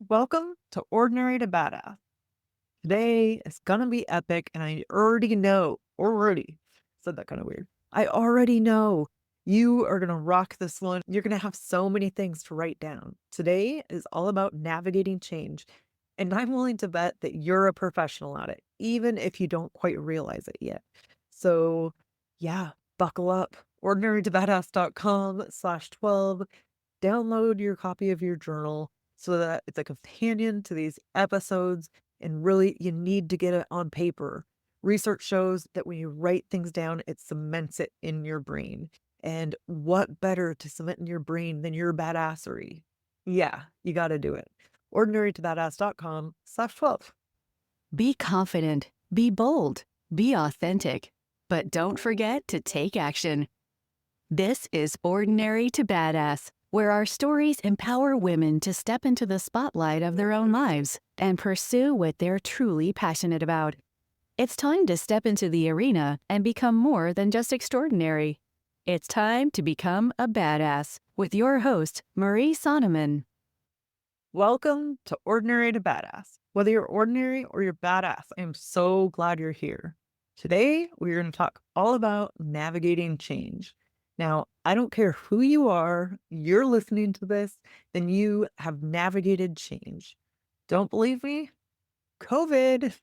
Welcome to Ordinary to Badass. Today is gonna be epic, and I already know, already said that kind of weird. I already know you are gonna rock this one. You're gonna have so many things to write down. Today is all about navigating change, and I'm willing to bet that you're a professional at it, even if you don't quite realize it yet. So, yeah, buckle up. ordinarytobadass.com/12. Download your copy of your journal so that it's a companion to these episodes. And really, you need to get it on paper. Research shows that when you write things down, it cements it in your brain. And what better to cement in your brain than your badassery? Yeah, you got to do it. ordinarytobadass.com/12. Be confident, be bold, be authentic, but don't forget to take action. This is Ordinary to Badass, where our stories empower women to step into the spotlight of their own lives and pursue what they're truly passionate about. It's time to step into the arena and become more than just extraordinary. It's time to become a badass with your host, Marie Sonneman. Welcome to Ordinary to Badass. Whether you're ordinary or you're badass, I am so glad you're here. Today, we're going to talk all about navigating change. Now, I don't care who you are, you're listening to this, then you have navigated change. Don't believe me? COVID.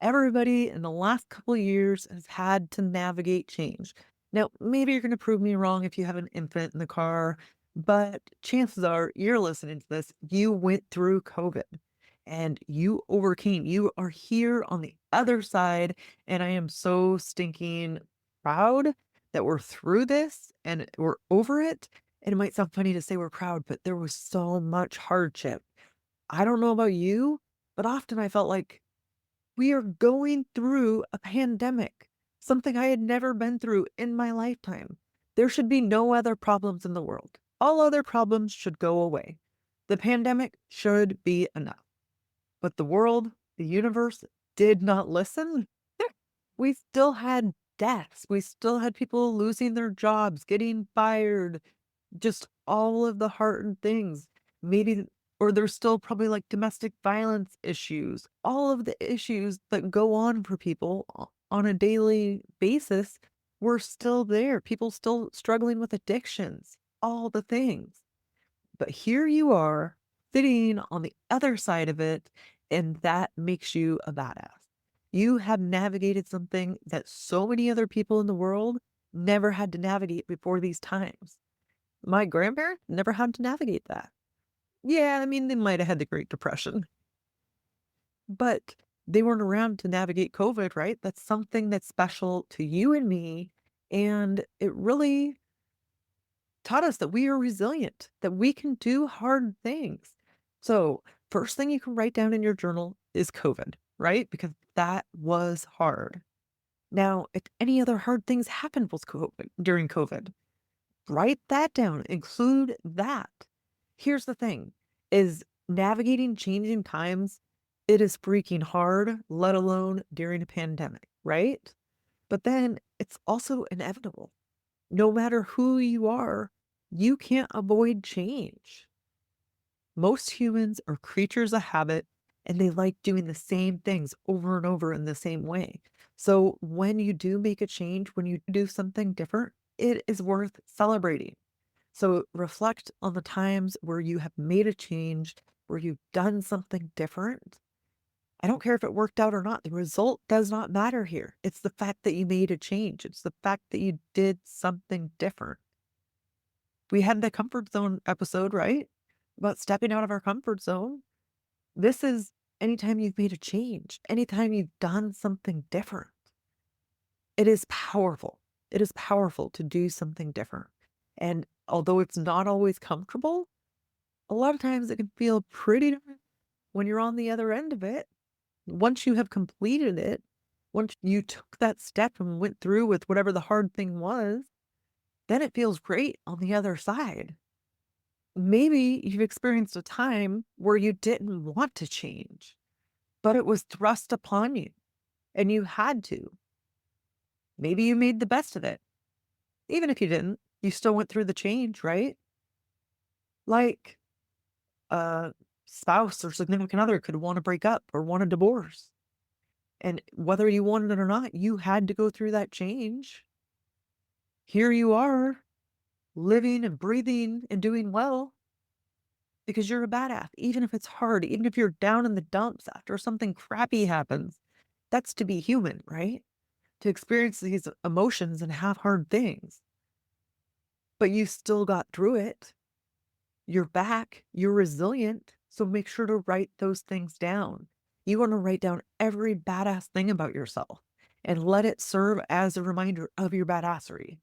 Everybody in the last couple of years has had to navigate change. Now, maybe you're going to prove me wrong if you have an infant in the car, but chances are you're listening to this. You went through COVID and you overcame. You are here on the other side. And I am so stinking proud that we're through this and we're over it. And it might sound funny to say we're proud, but there was so much hardship. I don't know about you, but often I felt like we are going through a pandemic, something I had never been through in my lifetime. There should be no other problems in the world. All other problems should go away. The pandemic should be enough. But the world, the universe did not listen. We still had deaths. We still had people losing their jobs, getting fired, just all of the hard things. Maybe or there's still probably like domestic violence issues. All of the issues that go on for people on a daily basis were still there. People still struggling with addictions, all the things. But here you are sitting on the other side of it, and that makes you a badass. You have navigated something that so many other people in the world never had to navigate before these times. My grandparents never had to navigate that. Yeah, I mean, they might have had the Great Depression, but they weren't around to navigate COVID, right? That's something that's special to you and me. And it really taught us that we are resilient, that we can do hard things. So, first thing you can write down in your journal is COVID, right? Because that was hard. Now, if any other hard things happened with COVID during COVID, write that down, include that. Here's the thing is navigating changing times, it is freaking hard, let alone during a pandemic, right? But then it's also inevitable. No matter who you are, you can't avoid change. Most humans are creatures of habit and they like doing the same things over and over in the same way. So when you do make a change, when you do something different, it is worth celebrating. So reflect on the times where you have made a change, where you've done something different. I don't care if it worked out or not. The result does not matter here. It's the fact that you made a change. It's the fact that you did something different. We had the comfort zone episode, right? About stepping out of our comfort zone. This is anytime you've made a change, anytime you've done something different. It is powerful. It is powerful to do something different. And although it's not always comfortable, a lot of times it can feel pretty different when you're on the other end of it. Once you have completed it, once you took that step and went through with whatever the hard thing was, then it feels great on the other side. Maybe you've experienced a time where you didn't want to change, but it was thrust upon you and you had to. Maybe you made the best of it. Even if you didn't, you still went through the change, right? Like, uh, spouse or significant other could want to break up or want a divorce. And whether you wanted it or not, you had to go through that change. Here you are, living and breathing and doing well because you're a badass. Even if it's hard, even if you're down in the dumps after something crappy happens, that's to be human, right? To experience these emotions and have hard things. But you still got through it. You're back, you're resilient, so make sure to write those things down. You want to write down every badass thing about yourself and let it serve as a reminder of your badassery.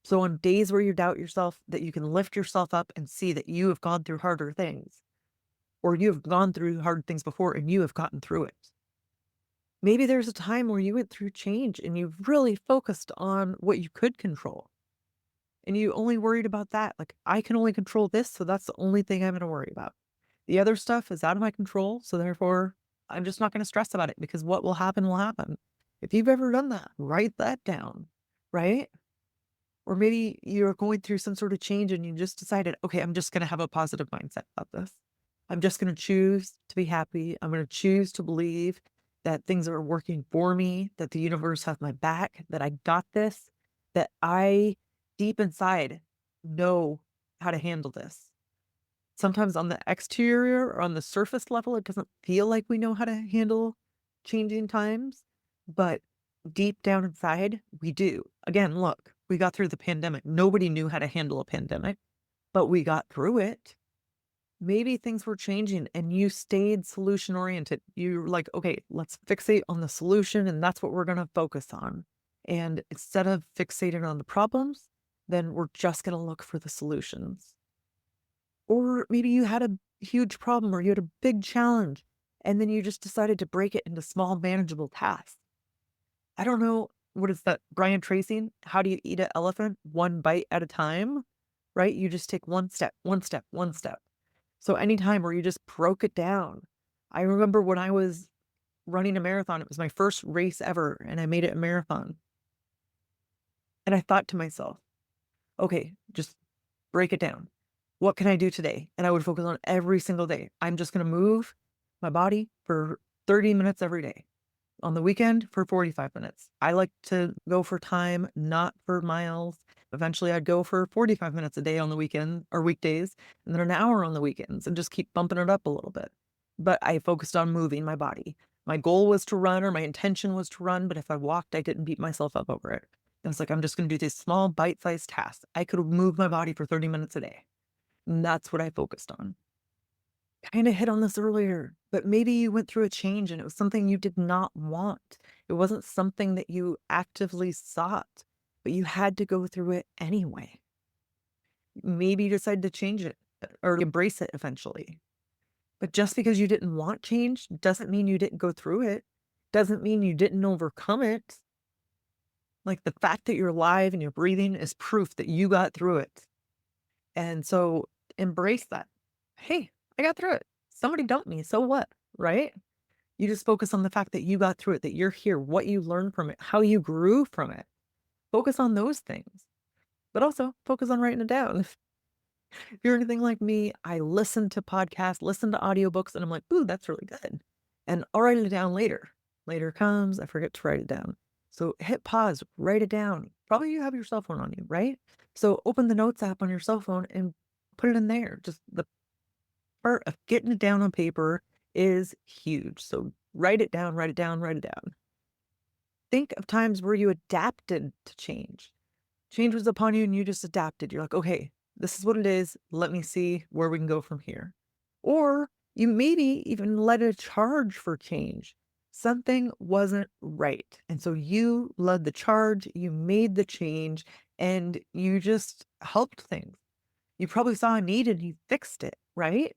So on days where you doubt yourself, that you can lift yourself up and see that you have gone through harder things, or you have gone through hard things before and you have gotten through it. Maybe there's a time where you went through change and you really focused on what you could control and you only worried about that. Like, I can only control this, so that's the only thing I'm going to worry about. The other stuff is out of my control, so therefore, I'm just not going to stress about it because what will happen will happen. If you've ever done that, write that down, right? Or maybe you're going through some sort of change and you just decided, okay, I'm just going to have a positive mindset about this. I'm just going to choose to be happy. I'm going to choose to believe that things are working for me, that the universe has my back, that I got this, that I deep inside know how to handle this. Sometimes on the exterior or on the surface level, it doesn't feel like we know how to handle changing times, but deep down inside, we do. Again, look, we got through the pandemic. Nobody knew how to handle a pandemic, but we got through it. Maybe things were changing and you stayed solution oriented. You're like, okay, let's fixate on the solution and that's what we're going to focus on. And instead of fixating on the problems, then we're just going to look for the solutions. Or maybe you had a huge problem or you had a big challenge and then you just decided to break it into small, manageable tasks. I don't know, what is that, Brian Tracy? How do you eat an elephant? One bite at a time, right? You just take one step, one step, one step. So anytime where you just broke it down. I remember when I was running a marathon, it was my first race ever, and I made it a marathon. And I thought to myself, okay, just break it down. What can I do today? And I would focus on every single day. I'm just going to move my body for 30 minutes every day. On the weekend for 45 minutes. I like to go for time, not for miles. Eventually, I'd go for 45 minutes a day on the weekend or weekdays, and then an hour on the weekends and just keep bumping it up a little bit. But I focused on moving my body. My goal was to run or my intention was to run, but if I walked, I didn't beat myself up over it. I was like, I'm just going to do these small bite-sized tasks. I could move my body for 30 minutes a day. And that's what I focused on. Kinda hit on this earlier, but maybe you went through a change and it was something you did not want. It wasn't something that you actively sought, but you had to go through it anyway. Maybe you decided to change it or embrace it eventually. But just because you didn't want change doesn't mean you didn't go through it. Doesn't mean you didn't overcome it. Like the fact that you're alive and you're breathing is proof that you got through it. And so embrace that. Hey, I got through it. Somebody dumped me. So what? Right? You just focus on the fact that you got through it, that you're here, what you learned from it, how you grew from it. Focus on those things, but also focus on writing it down. If you're anything like me, I listen to podcasts, listen to audiobooks, and I'm like, ooh, that's really good. And I'll write it down later. Later comes, I forget to write it down. So hit pause, write it down. Probably you have your cell phone on you, right? So open the notes app on your cell phone and put it in there. Just the part of getting it down on paper is huge. So write it down, write it down, write it down. Think of times where you adapted to change. Change was upon you and you just adapted. You're like, okay, this is what it is. Let me see where we can go from here. Or you maybe even led a charge for change. Something wasn't right. And so you led the charge, you made the change, and you just helped things. You probably saw a need and you fixed it, right?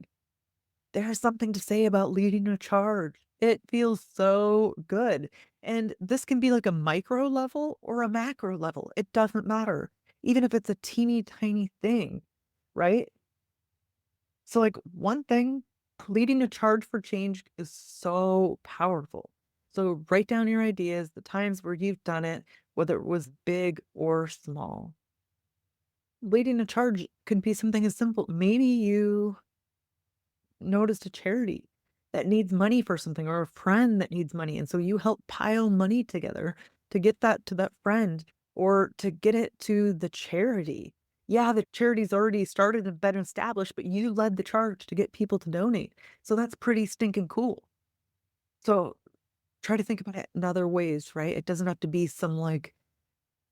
There's something to say about leading a charge. It feels so good. And this can be like a micro level or a macro level. It doesn't matter. Even if it's a teeny tiny thing, right? So, like, one thing, leading a charge for change is so powerful. So, write down your ideas, the times where you've done it, whether it was big or small. Leading a charge could be something as simple. Maybe you noticed a charity that needs money for something or a friend that needs money. And so you help pile money together to get that to that friend or to get it to the charity. Yeah, the charity's already started and been established, but you led the charge to get people to donate. So that's pretty stinking cool. So try to think about it in other ways, right? It doesn't have to be some like,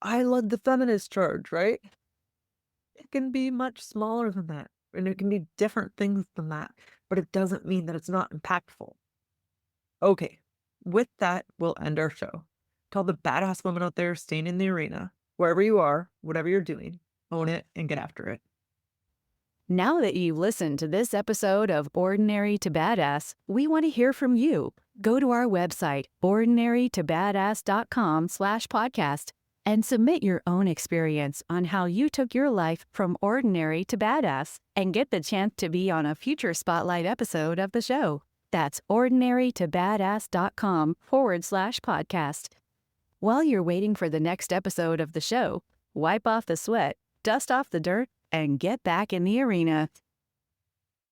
I led the feminist charge, right? It can be much smaller than that, and it can be different things than that, but it doesn't mean that it's not impactful. Okay, with that, we'll end our show. To all the badass women out there staying in the arena, wherever you are, whatever you're doing, own it and get after it. Now that you've listened to this episode of Ordinary to Badass, we want to hear from you. Go to our website, ordinarytobadass.com/podcast, and submit your own experience on how you took your life from ordinary to badass and get the chance to be on a future spotlight episode of the show. That's ordinarytobadass.com/podcast. While you're waiting for the next episode of the show, wipe off the sweat, dust off the dirt, and get back in the arena.